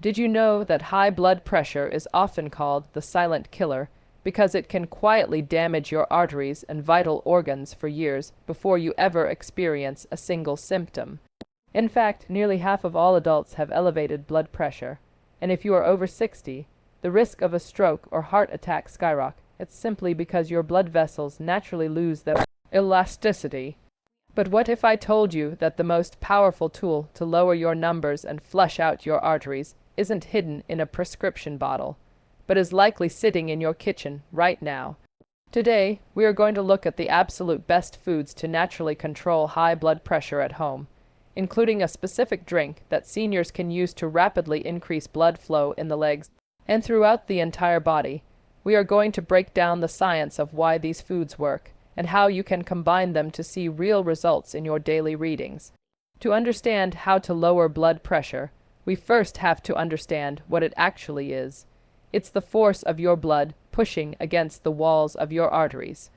Did you know that high blood pressure is often called the silent killer because it can quietly damage your arteries and vital organs for years before you ever experience a single symptom? In fact, nearly half of all adults have elevated blood pressure, and if you are over 60, the risk of a stroke or heart attack skyrockets. It's simply because your blood vessels naturally lose their elasticity. But what if I told you that the most powerful tool to lower your numbers and flush out your arteries isn't hidden in a prescription bottle, but is likely sitting in your kitchen right now? Today, we are going to look at the absolute best foods to naturally control high blood pressure at home, including a specific drink that seniors can use to rapidly increase blood flow in the legs and throughout the entire body. We are going to break down the science of why these foods work and how you can combine them to see real results in your daily readings. To understand how to lower blood pressure, we first have to understand what it actually is. It's the force of your blood pushing against the walls of your arteries.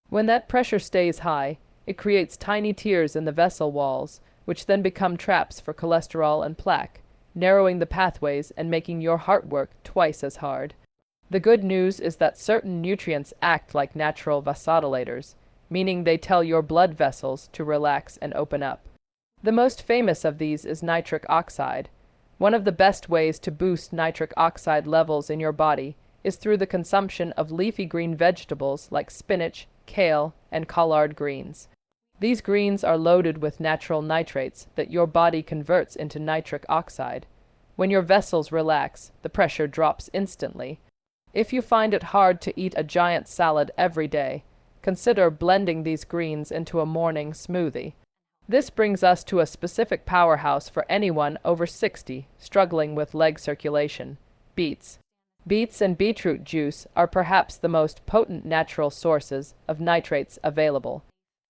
When that pressure stays high, it creates tiny tears in the vessel walls, which then become traps for cholesterol and plaque, narrowing the pathways and making your heart work twice as hard. The good news is that certain nutrients act like natural vasodilators, meaning they tell your blood vessels to relax and open up. The most famous of these is nitric oxide. One of the best ways to boost nitric oxide levels in your body is through the consumption of leafy green vegetables like spinach, kale, and collard greens. These greens are loaded with natural nitrates that your body converts into nitric oxide. When your vessels relax, the pressure drops instantly. If you find it hard to eat a giant salad every day, consider blending these greens into a morning smoothie. This brings us to a specific powerhouse for anyone over 60 struggling with leg circulation: beets. Beets and beetroot juice are perhaps the most potent natural sources of nitrates available.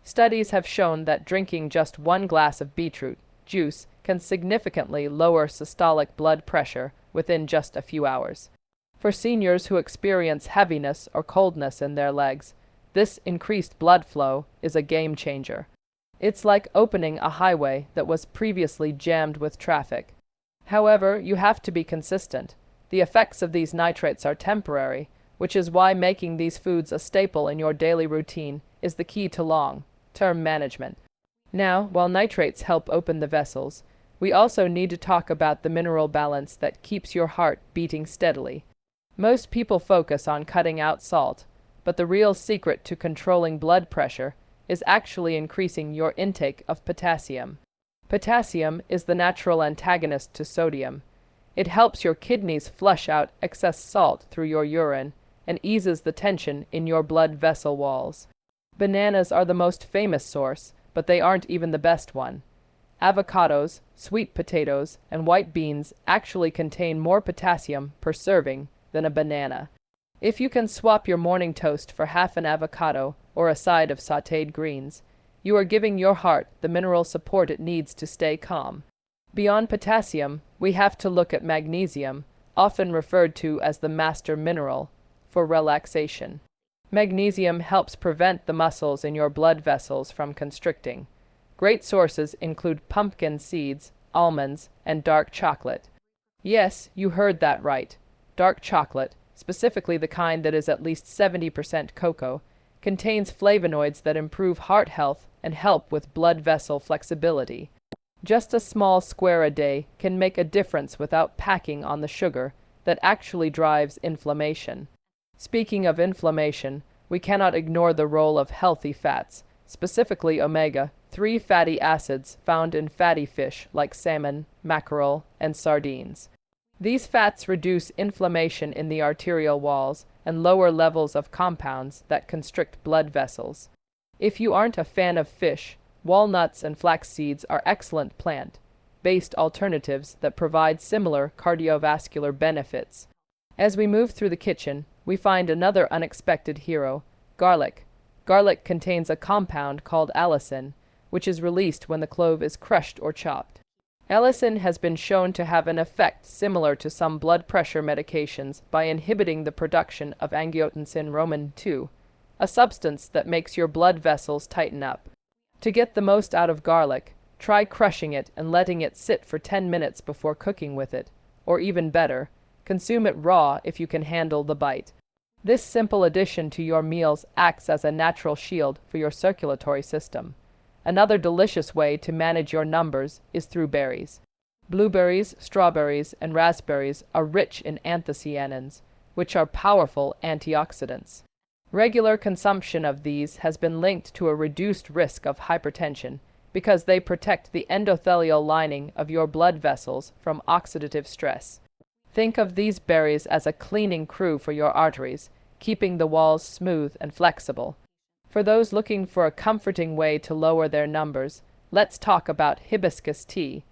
Studies have shown that drinking just 1 glass of beetroot juice can significantly lower systolic blood pressure within just a few hours. For seniors who experience heaviness or coldness in their legs, this increased blood flow is a game changer. It's like opening a highway that was previously jammed with traffic. However, you have to be consistent. The effects of these nitrates are temporary, which is why making these foods a staple in your daily routine is the key to long-term management. Now, while nitrates help open the vessels, we also need to talk about the mineral balance that keeps your heart beating steadily. Most people focus on cutting out salt, but the real secret to controlling blood pressure is actually increasing your intake of potassium. Potassium is the natural antagonist to sodium. It helps your kidneys flush out excess salt through your urine and eases the tension in your blood vessel walls. Bananas are the most famous source, but they aren't even the best one. Avocados, sweet potatoes, and white beans actually contain more potassium per serving than a banana. If you can swap your morning toast for half an avocado or a side of sautéed greens, you are giving your heart the mineral support it needs to stay calm. Beyond potassium, we have to look at magnesium, often referred to as the master mineral, for relaxation. Magnesium helps prevent the muscles in your blood vessels from constricting. Great sources include pumpkin seeds, almonds, and dark chocolate. Yes, you heard that right. Dark chocolate, specifically the kind that is at least 70% cocoa, contains flavonoids that improve heart health and help with blood vessel flexibility. Just a small square a day can make a difference without packing on the sugar that actually drives inflammation. Speaking of inflammation, we cannot ignore the role of healthy fats, specifically omega-3 fatty acids found in fatty fish like salmon, mackerel, and sardines. These fats reduce inflammation in the arterial walls and lower levels of compounds that constrict blood vessels. If you aren't a fan of fish, walnuts and flax seeds are excellent plant-based alternatives that provide similar cardiovascular benefits. As we move through the kitchen, we find another unexpected hero: garlic. Garlic contains a compound called allicin, which is released when the clove is crushed or chopped. Allicin has been shown to have an effect similar to some blood pressure medications by inhibiting the production of angiotensin II, a substance that makes your blood vessels tighten up. To get the most out of garlic, try crushing it and letting it sit for 10 minutes before cooking with it, or even better, consume it raw if you can handle the bite. This simple addition to your meals acts as a natural shield for your circulatory system. Another delicious way to manage your numbers is through berries. Blueberries, strawberries, and raspberries are rich in anthocyanins, which are powerful antioxidants. Regular consumption of these has been linked to a reduced risk of hypertension because they protect the endothelial lining of your blood vessels from oxidative stress. Think of these berries as a cleaning crew for your arteries, keeping the walls smooth and flexible. For those looking for a comforting way to lower their numbers, let's talk about hibiscus tea.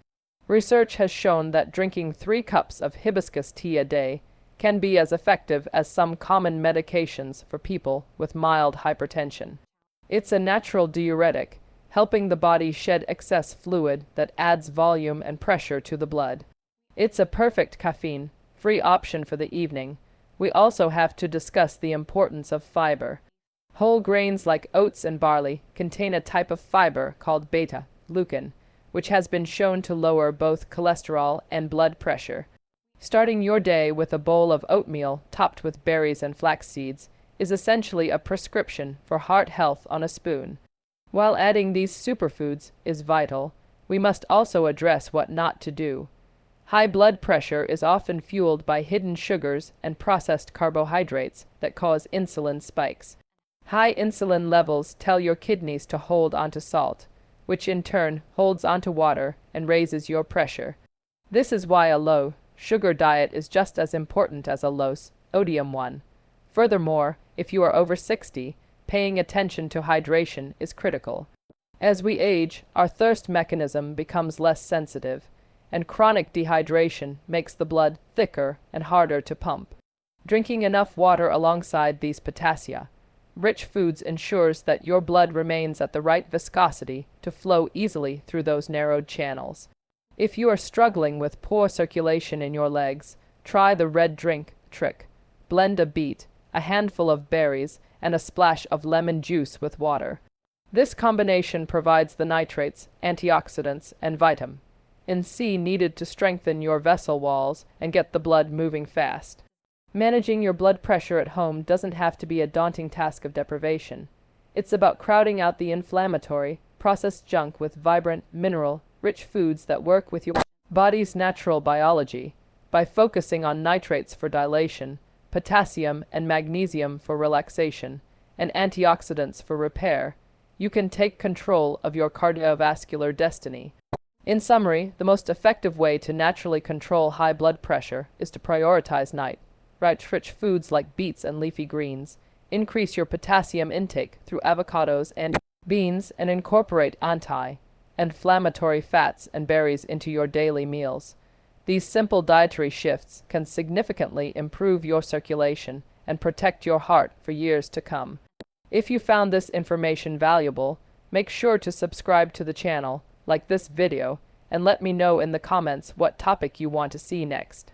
Research has shown that drinking 3 cups of hibiscus tea a day can be as effective as some common medications for people with mild hypertension. It's a natural diuretic, helping the body shed excess fluid that adds volume and pressure to the blood. It's a perfect caffeine-free option for the evening. We also have to discuss the importance of fiber. Whole grains like oats and barley contain a type of fiber called beta-glucan, which has been shown to lower both cholesterol and blood pressure. Starting your day with a bowl of oatmeal topped with berries and flax seeds is essentially a prescription for heart health on a spoon. While adding these superfoods is vital, we must also address what not to do. High blood pressure is often fueled by hidden sugars and processed carbohydrates that cause insulin spikes. High insulin levels tell your kidneys to hold onto salt, which in turn holds onto water and raises your pressure. This is why a low sugar diet is just as important as a low sodium one. Furthermore, if you are over 60, paying attention to hydration is critical. As we age, our thirst mechanism becomes less sensitive, and chronic dehydration makes the blood thicker and harder to pump. Drinking enough water alongside these potassium-rich foods ensures that your blood remains at the right viscosity to flow easily through those narrowed channels. If you are struggling with poor circulation in your legs, try the red drink trick. Blend a beet, a handful of berries, and a splash of lemon juice with water. This combination provides the nitrates, antioxidants, and vitamin C needed to strengthen your vessel walls and get the blood moving fast. Managing your blood pressure at home doesn't have to be a daunting task of deprivation. It's about crowding out the inflammatory, processed junk with vibrant, mineral-rich foods that work with your body's natural biology. By focusing on nitrates for dilation, potassium and magnesium for relaxation, and antioxidants for repair, you can take control of your cardiovascular destiny. In summary, the most effective way to naturally control high blood pressure is to prioritize nitrate-rich foods like beets and leafy greens, increase your potassium intake through avocados and beans, and incorporate anti-inflammatory fats and berries into your daily meals. These simple dietary shifts can significantly improve your circulation and protect your heart for years to come. If you found this information valuable, make sure to subscribe to the channel, like this video, and let me know in the comments what topic you want to see next.